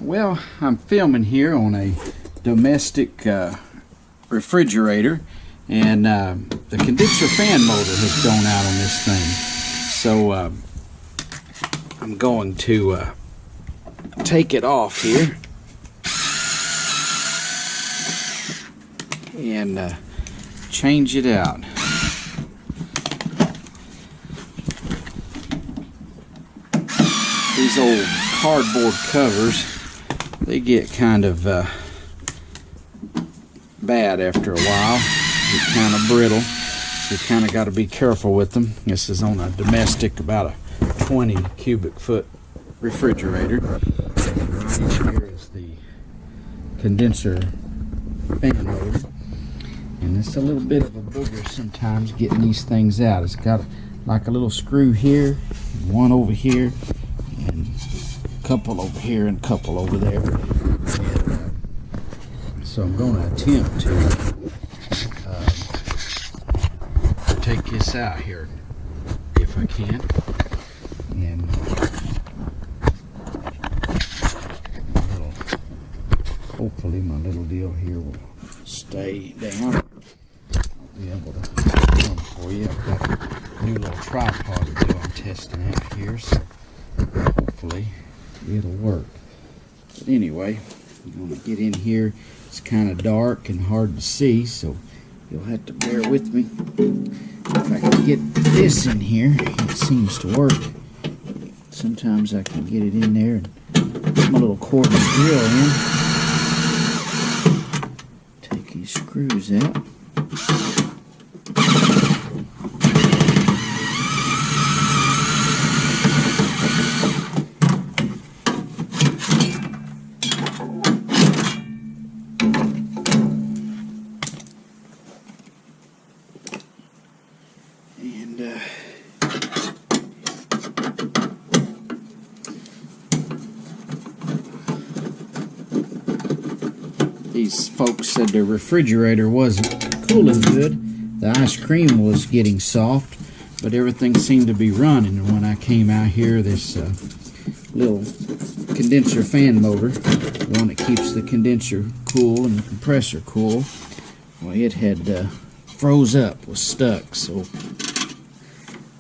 Well, I'm filming here on a domestic refrigerator, and the condenser fan motor has gone out on this thing. So I'm going to take it off here and change it out. These old cardboard covers, they get kind of bad after a while. They're kind of brittle, so you kind of got to be careful with them. This is on a domestic, about a 20 cubic foot refrigerator. Right here is the condenser fan motor, and it's a little bit of a booger sometimes getting these things out. It's got like a little screw here, one over here, and a couple over here and a couple over there. And, so I'm going to attempt to take this out here if I can. And hopefully my little deal here will stay down. I'll be able to film for you. I've got a new little tripod that I'm testing out here, so hopefully it'll work. But anyway, I'm going to get in here. It's kind of dark and hard to see, so you'll have to bear with me. If I can get this in here, it seems to work. Sometimes I can get it in there and put my little cordless drill in. Take these screws out. These folks said the refrigerator wasn't cooling good. The ice cream was getting soft, but everything seemed to be running. And when I came out here, this little condenser fan motor, the one that keeps the condenser cool and the compressor cool, well, it had froze up, was stuck. So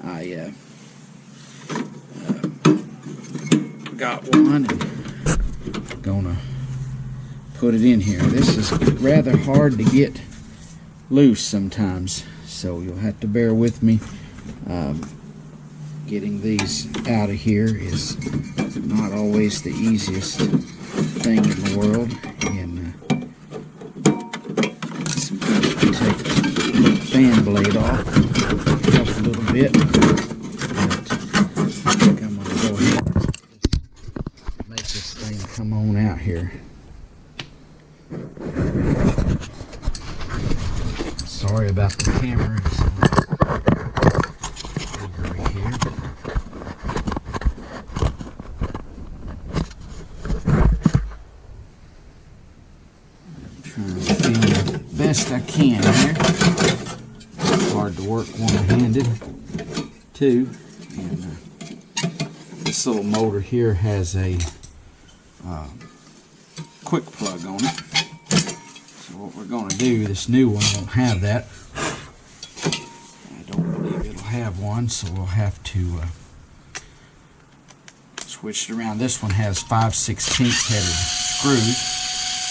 I got one and gonna put it in here. This is rather hard to get loose sometimes, so you'll have to bear with me. Getting these out of here is not always the easiest thing in the world, and sometimes you take the fan blade off, help a little bit, but I think I'm going to go ahead and make this thing come on out here. Sorry about the camera. Over here. I'm trying to film the best I can here. It's hard to work one-handed too. And this little motor here has a quick plug on it. What we're going to do, this new one won't have that. I don't believe it'll have one, so we'll have to switch it around. This one has 5/16 headed screws.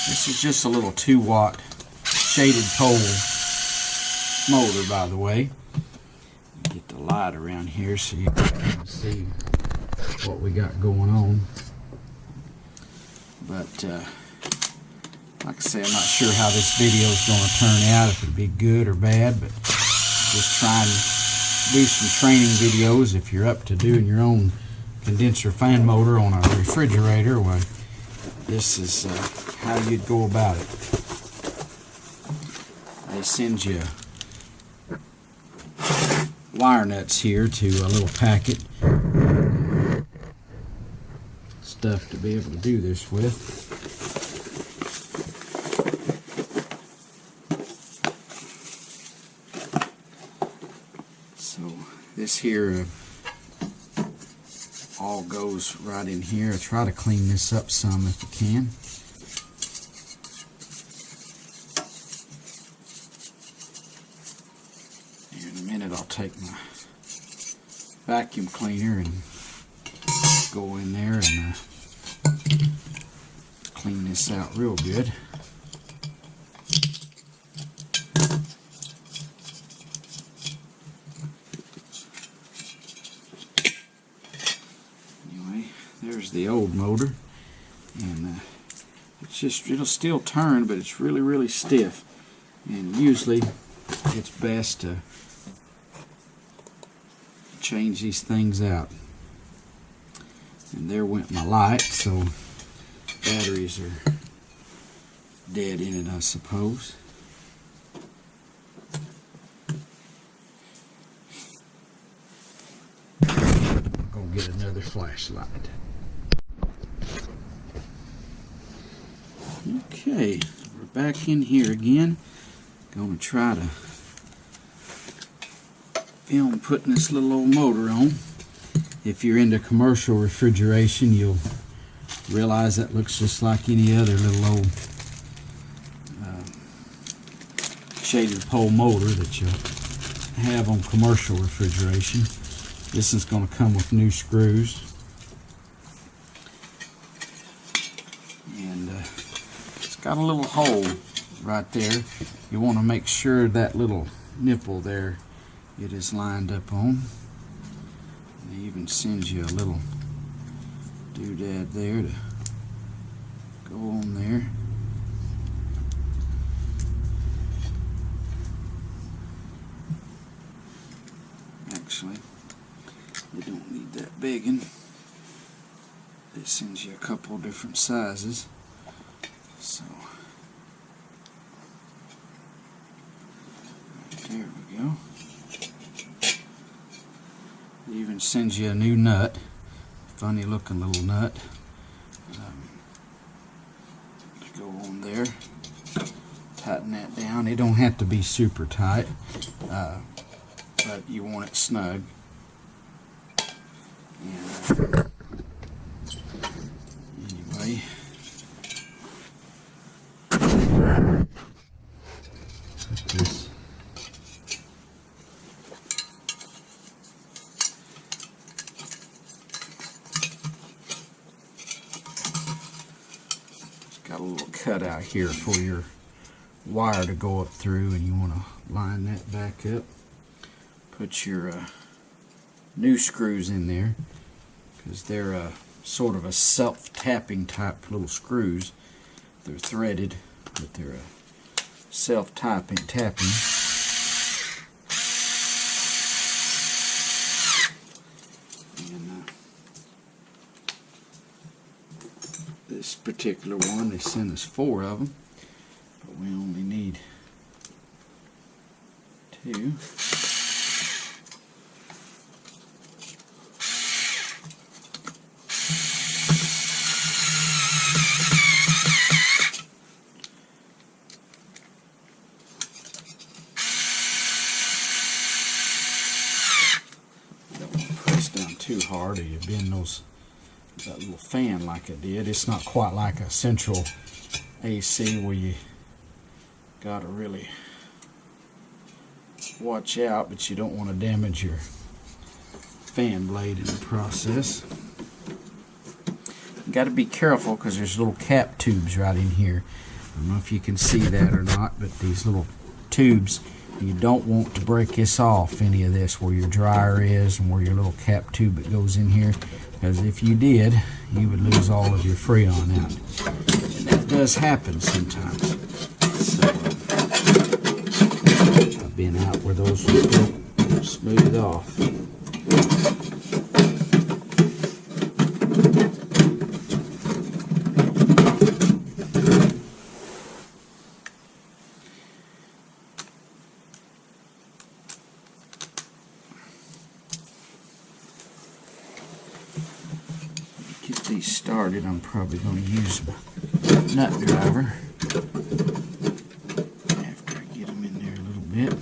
This is just a little 2-watt shaded pole motor, by the way. Get the light around here so you can see what we got going on. But like I say, I'm not sure how this video is going to turn out, if it'll be good or bad, but just trying to do some training videos. If you're up to doing your own condenser fan motor on a refrigerator, well, this is how you'd go about it. They send you wire nuts here to a little packet. Stuff to be able to do this with. This here all goes right in here. I try to clean this up some if I can. In a minute I'll take my vacuum cleaner and go in there and clean this out real good. There's the old motor, and it'll still turn, but it's really stiff, and usually it's best to change these things out. And there went my light, so batteries are dead in it, I suppose. I'm gonna get another flashlight. Okay, we're back in here again. Gonna try to film putting this little old motor on. If you're into commercial refrigeration, you'll realize that looks just like any other little old shaded pole motor that you have on commercial refrigeration. This is going to come with new screws. And it's got a little hole right there. You want to make sure that little nipple there it is lined up on. And it even sends you a little doodad there to go on there. Actually, you don't need that big one. It sends you a couple of different sizes. So, there we go. It even sends you a new nut. Funny looking little nut. Go on there. Tighten that down. It don't have to be super tight, but you want it snug. And, anyway, put this. Got a little cut out here for your wire to go up through, and you want to line that back up. Put your new screws in there, because they're sort of a self-tapping type little screws. They're threaded, but they're self-tapping. And this particular one, they sent us 4 of them, but we only need 2. Too hard, or you bend that little fan like I did. It's not quite like a central AC where you gotta really watch out, but you don't want to damage your fan blade in the process. You got to be careful because there's little cap tubes right in here. I don't know if you can see that or not, but these little tubes, you don't want to break this off, any of this, where your dryer is and where your little cap tube that goes in here, because if you did, you would lose all of your Freon out. And that does happen sometimes. So, I've been out where those will smooth off. Get these started, I'm probably going to use my nut driver after I get them in there a little bit.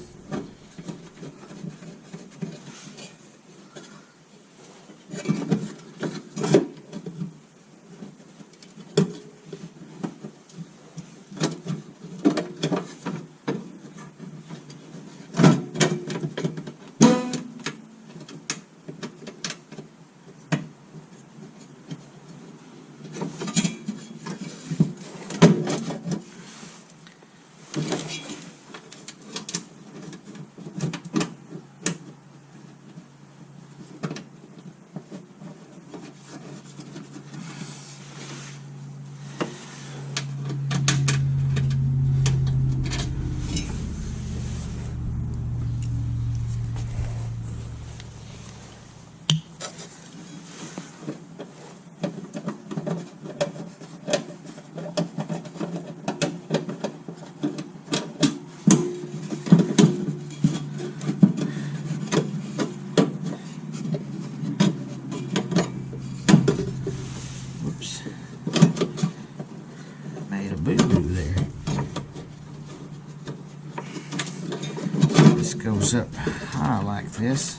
goes up high like this.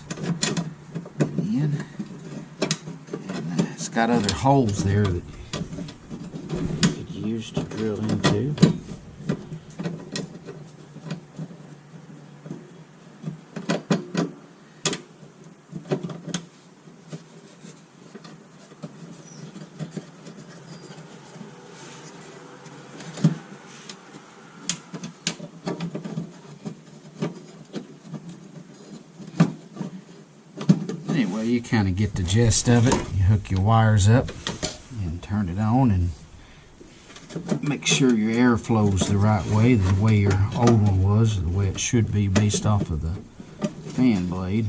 And it's got other holes there that you could use to drill into. Anyway, you kind of get the gist of it. You hook your wires up and turn it on and make sure your air flows the right way, the way your old one was, the way it should be based off of the fan blade.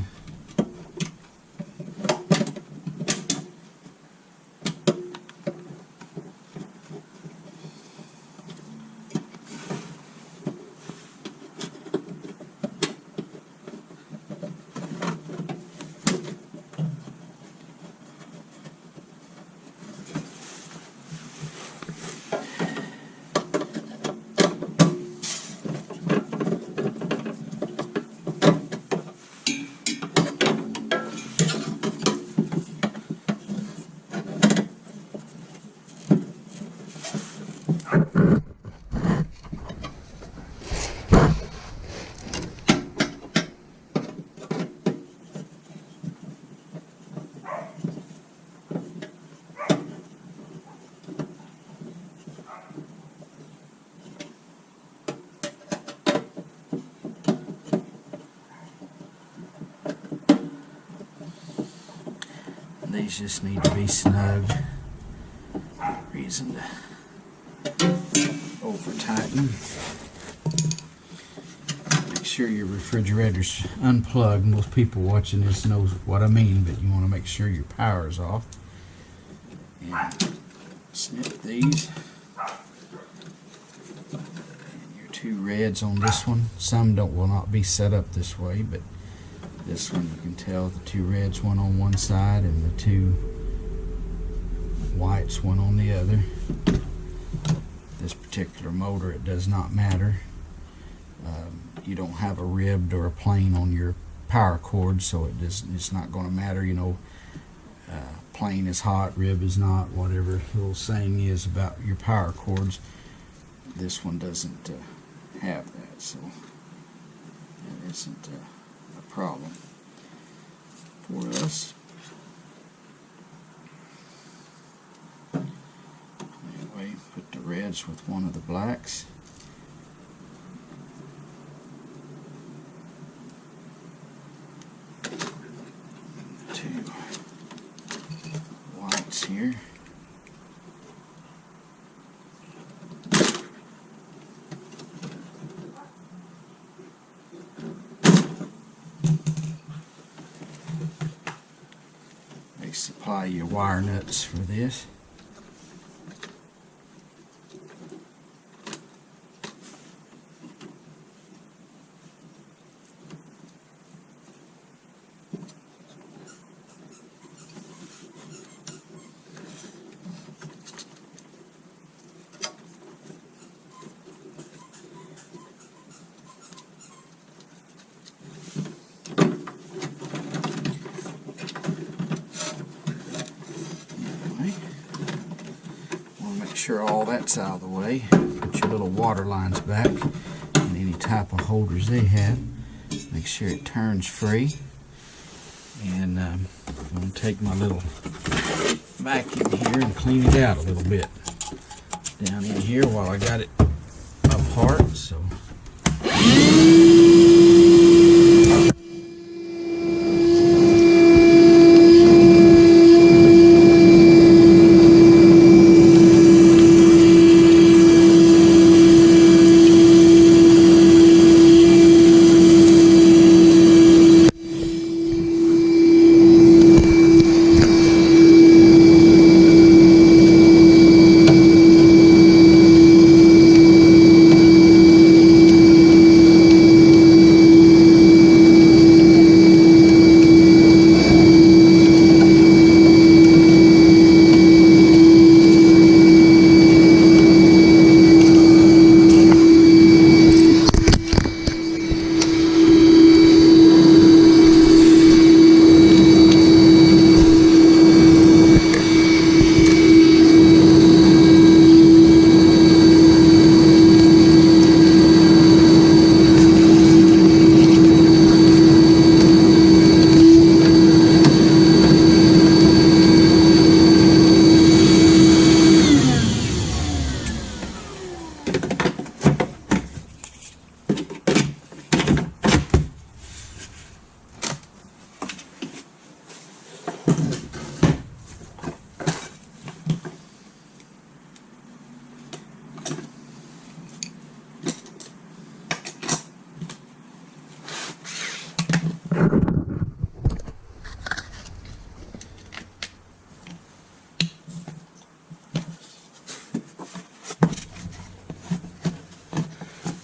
These just need to be snugged. No reason to over tighten them. Make sure your refrigerator's unplugged. Most people watching this knows what I mean, but you want to make sure your power is off. And snip these. And your two reds on this one. Some will not be set up this way, but this one you can tell the two reds, one on one side and the two whites, one on the other. This particular motor, it does not matter. You don't have a ribbed or a plain on your power cord, so it's not going to matter. You know, plain is hot, rib is not, whatever the little saying is about your power cords. This one doesn't have that, so it isn't a problem for us. Anyway, put the reds with one of the blacks. Two whites here. They supply your wire nuts for this. Sure all that's out of the way. Put your little water lines back and any type of holders they have. Make sure it turns free. And I'm going to take my little vacuum here and clean it out a little bit down in here while I got it apart. So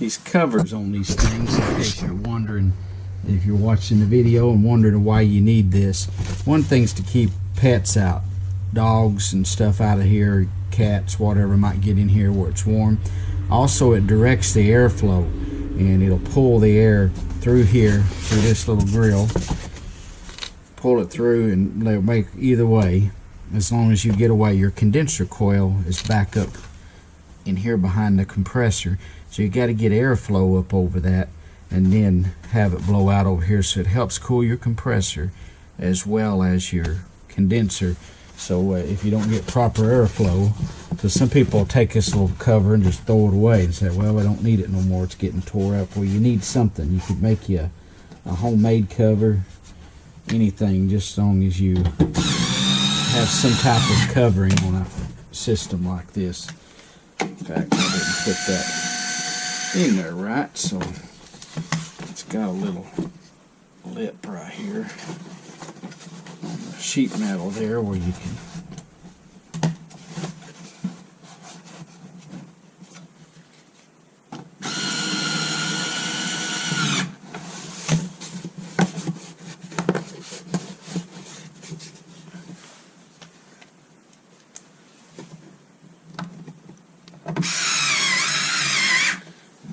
these covers on these things, in case you're wondering, if you're watching the video and wondering why you need this. One thing's to keep pets out, dogs and stuff out of here, cats, whatever might get in here where it's warm. Also, it directs the airflow, and it'll pull the air through here, through this little grill, pull it through, and they'll make either way. As long as you get away, your condenser coil is back up in here behind the compressor, so you got to get airflow up over that and then have it blow out over here, so it helps cool your compressor as well as your condenser. So if you don't get proper airflow, so some people will take this little cover and just throw it away and say, well, I don't need it no more, it's getting tore up. Well, you need something. You could make you a homemade cover, anything, just as long as you have some type of covering on a system like this. In fact, I didn't put that in there right, so it's got a little lip right here on the sheet metal there where you can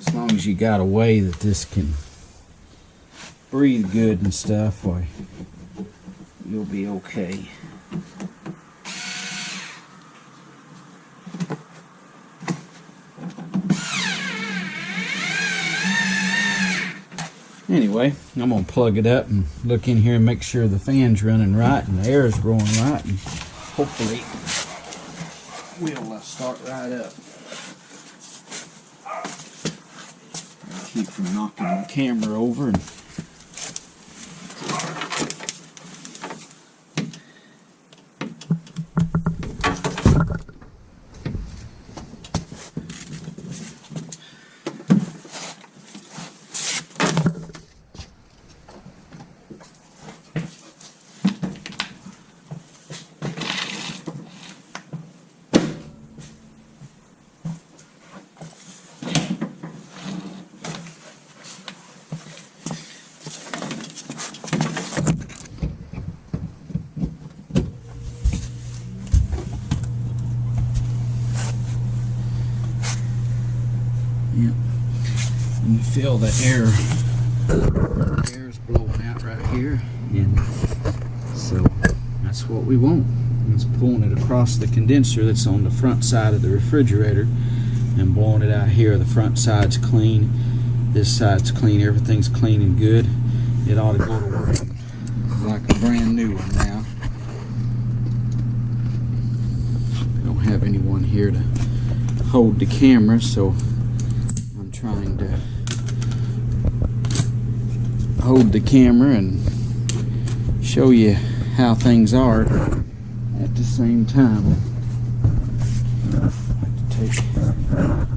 as long as you got a way that this can breathe good and stuff, why, you'll be okay. Anyway, I'm going to plug it up and look in here and make sure the fan's running right and the air is blowing right, and hopefully we'll start right up. Keep from knocking the camera over. And yep, and you feel the air's blowing out right here, and so that's what we want. It's pulling it across the condenser that's on the front side of the refrigerator and blowing it out here. The front side's clean, this side's clean, everything's clean and good. It ought to go to work like a brand new one now. I don't have anyone here to hold the camera, so trying to hold the camera and show you how things are at the same time. I like to take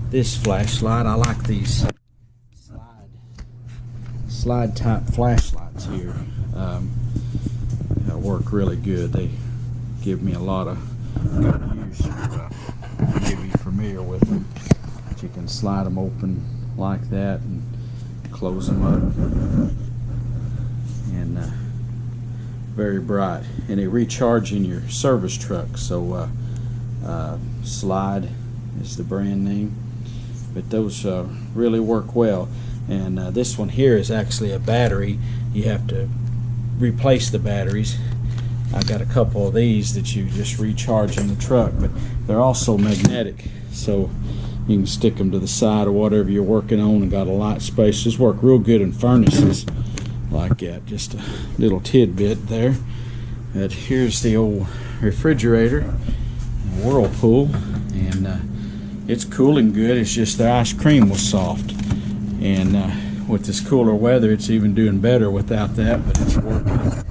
this flashlight. I like these slide type flashlights here. They work really good. They give me a lot of good use. You may be familiar with them. You can slide them open like that and close them up, and very bright, and they recharge in your service truck. So Slide is the brand name, but those really work well. And this one here is actually a battery. You have to replace the batteries. I got a couple of these that you just recharge in the truck, but they're also magnetic, so you can stick them to the side of whatever you're working on, and got a light space. Just work real good in furnaces like that. Just a little tidbit there. But here's the old refrigerator, Whirlpool, and it's cooling good. It's just the ice cream was soft, and with this cooler weather it's even doing better without that. But it's working,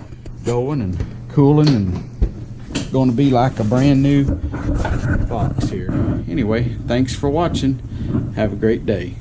going and cooling, and going to be like a brand new box here. Anyway, thanks for watching. Have a great day.